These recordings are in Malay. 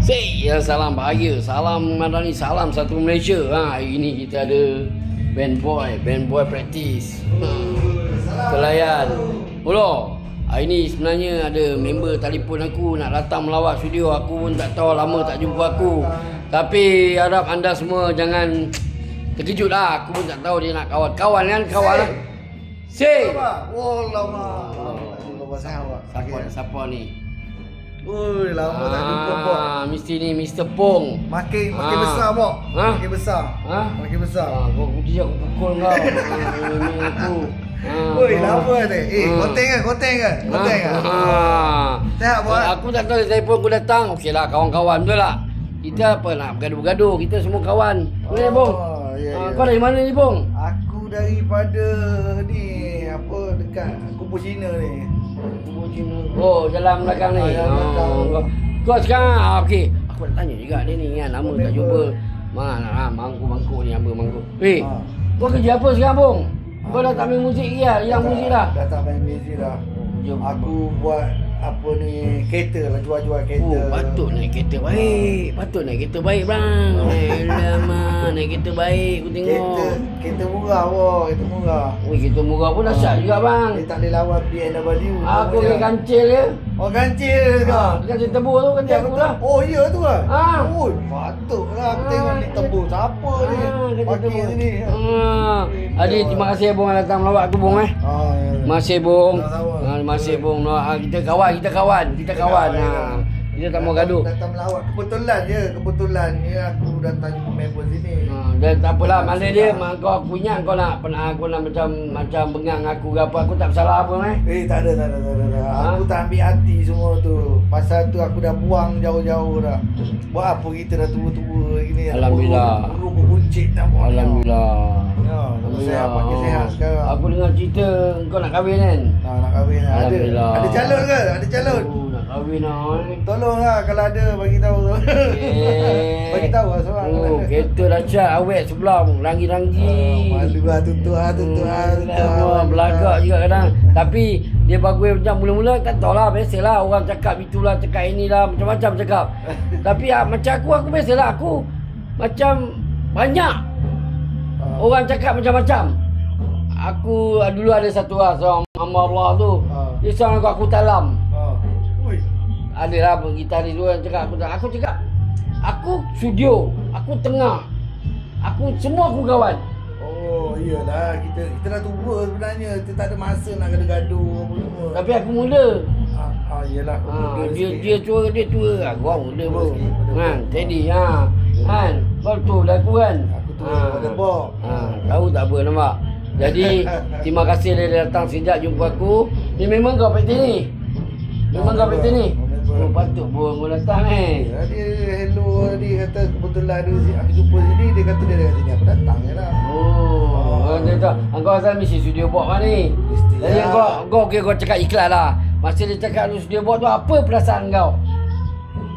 Ya, salam bahagia, salam Madani, salam satu Malaysia. Hari ini kita ada band boy practice. Kelayan. Mula. Hari ni sebenarnya ada member telefon aku nak datang melawat studio. Aku pun tak tahu, lama tak jumpa aku. Tapi harap anda semua jangan terkejut lah. Aku pun tak tahu dia nak kawan-kawan kan, kawan lah. Siapa ni? Oi, lama tak jumpa Bok. Mesti ni Mr. Pong. Makin besar Bok. Makin besar. Makin besar. Kau dia aku pukul kau. Ini aku. Oi, lama ni. Konten kan? Sehat Bok. Aku tak tahu telefon aku datang. Okeylah, kawan-kawan betul tak? Kita apa nak bergaduh-gaduh. Kita semua kawan. Boleh Bong? Ya. Kau dari mana ni Bong? Aku daripada ni dekat Kubu Cina ni. Oh, jalan belakang ni. Kau sekarang okey. Aku nak tanya juga dia ni kan, lama tak jumpa. Mangkuk ni apa mangkuk. Kau kerja apa sekarang Bong? Kau dah tak main muzik lagi lah, hilang muzik dah. Dah tak main muzik dah. Aku buat kereta lah, jual-jual kereta. Patut naik kereta baik bang. Alamak, naik kereta baik aku tengok. Kereta murah Bok, kereta murah. Kereta murah pun dahsyat juga bang. Dia tak boleh lawan BMW. Aku pergi kancil je. Oh, kancil ke? Kancil tebur tu, kancil aku lah. Oh, ya tu lah. Oi, patutlah aku tengok ni tebur siapa ni. Pakai sini. Adi, terima kasih Bong datang melawat aku Bong Masih Bong. Masih Bong. Kita kawan. Kita tak mau gaduh. Datang melawat kebetulan ya aku datang jumpa member sini. Dan tak apalah, mana dia kau ingat kau nak macam bengang aku ke apa, aku tak bersalah apa tak ada. Aku tak ambil hati semua tu. Pasal tu aku dah buang jauh-jauh dah. Buat apa kita dah tua-tua gini. Alhamdulillah. Burung berbuncit dah. Alhamdulillah. Makin sehat sekarang. Aku dengar cerita kau nak kahwin kan? Nak kahwin. Ada calon ke? Ada calon. Nak kahwin lah. Tolonglah kalau ada bagi tahu tu. Bagi tahu lah seorang. Kereta dahsyat awet sebelah ranggi-ranggi. Malu lah tutup. Belagak juga kadang. Tapi dia bagus macam mula-mula tak tahulah, biasalah orang cakap itulah, cakap inilah, macam-macam cakap. Tapi macam aku biasalah, aku macam banyak orang cakap macam-macam. Aku dulu ada satu seorang hamba Allah tu. Dia seorang aku talam. Adalah gitaris tu yang cakap aku cakap aku studio, aku tengah, aku semua aku kawan. Oh iyalah, kita dah tua sebenarnya, kita tak ada masa nak gaduh apa semua. Tapi aku muda. Iyalah aku muda. Dia tua, aku muda bro. Jadi kan betul lah aku kan. Aku tua pada Bok. Tahu tak apa nampak. Jadi terima kasih dia datang sejak jumpa aku. Ni memang kau PT ni. Patut kau datang Dia hello, dia kata kebetulan aku jumpa sini, dia kata dia datang sini, aku datang je lah. Kau asal mesti studio box kan ni. Jadi kau cakap ikhlas lah. Masa dia cakap studio box tu, apa perasaan kau?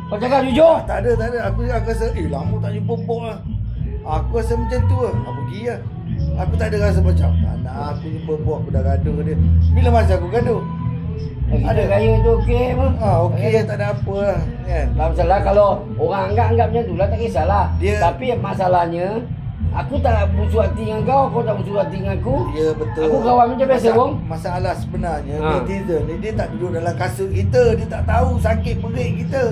Kau cakap jujur? Tak ada. Aku rasa lama tak jumpa box lah. Aku rasa macam tu lah. Aku pergi lah. Aku tak ada rasa macam aku jumpa box, aku dah gaduh dia. Bila masa aku gaduh? Ada gaya tu okey apa? Okey, tak ada apa lah kan. Tak masalah kalau orang anggap macam tu lah, tak kisahlah. Tapi masalahnya aku tak busuk hati dengan kau tak busuk hati dengan aku. Ya betul. Aku kawan macam biasa Bong. Masalah sebenarnya netizen ni dia tak duduk dalam kasut kita, dia tak tahu sakit perut kita.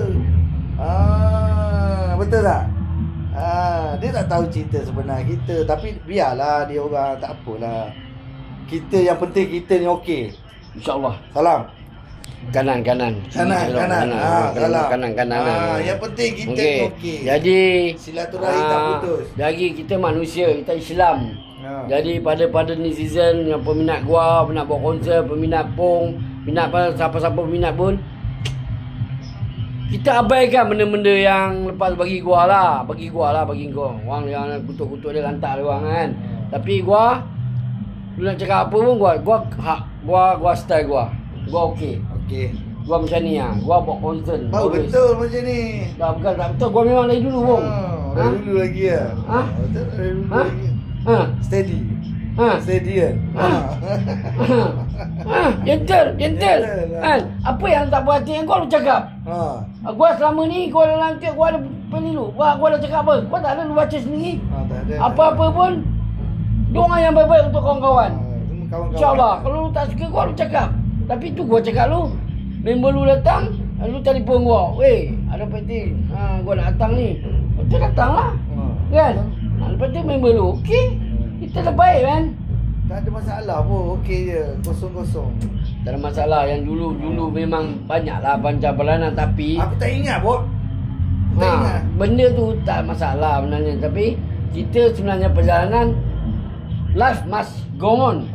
Betul tak? Dia tak tahu cerita sebenar kita. Tapi biarlah dia orang, tak apalah. Kita yang penting kita ni okey. InsyaAllah. Salam. Kanan. Salam. Yang penting kita okey. Jadi silaturahim tak putus. Jadi kita manusia, kita Islam. Jadi pada netizen yang peminat gua, peminat buat konser, peminat Pong, peminat siapa-siapa peminat pun, kita abaikan benda-benda yang lepas bagi gua lah. Bagi kau. Orang yang kutuk-kutuk dia lantak dia orang kan. Tapi gua lu nak cakap apa pun gua style gua okey. Gua macam ni gua buat concern. Betul macam ni. Tak betul. Gua memang dari dulu Bong. Dari dulu lagi lah. Dari dulu lagi. Steady. Stadium. Gentle. Kan? Apa yang tak puas hati yang kau cakap? Gua selama ni kau dalam tiap gua ada pemilu. Gua dah cakap apa? Kau tak ada lu baca sendiri. Tak ada. Apa-apa pun doa yang baik-baik untuk kawan-kawan. InsyaAllah. Kalau lu tak suka gua lu cakap. Tapi tu gua cakap lu. Member lu datang, lu telefon gua. Weh, ada peti. Gua nak datang ni. Betul datanglah. Kan? Lepas tu member lu, okey. Kita dah baik kan? Tak ada masalah pun. Okey je. Kosong-kosong. Tak ada masalah. Yang dulu memang banyaklah panjang-peranan. Tapi aku tak ingat, Bot. Tak ingat. Benda tu tak masalah sebenarnya. Tapi kita sebenarnya perjalanan life must go on.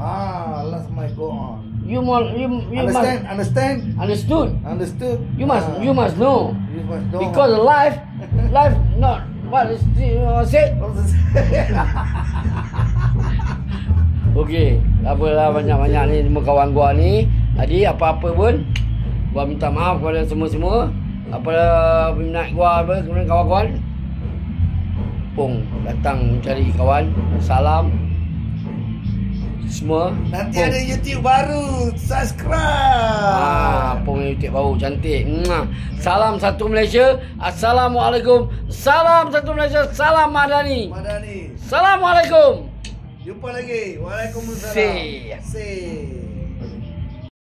Life must go on. You Understand? Understood. You must know. You must know. Because life not what is said. Okey, apalah banyak-banyak ni semua kawan gua ni. Jadi apa-apa pun gua minta maaf kepada semua-semua. Apa minat gua apa kemudian kawan-kawan Pung datang cari kawan. Salam semua. Nanti Pung ada YouTube baru. Subscribe. Pung YouTube baru cantik. Salam satu Malaysia. Assalamualaikum. Salam satu Malaysia. Salam Madani. Assalamualaikum. Jumpa lagi. Waalaikumsalam. See.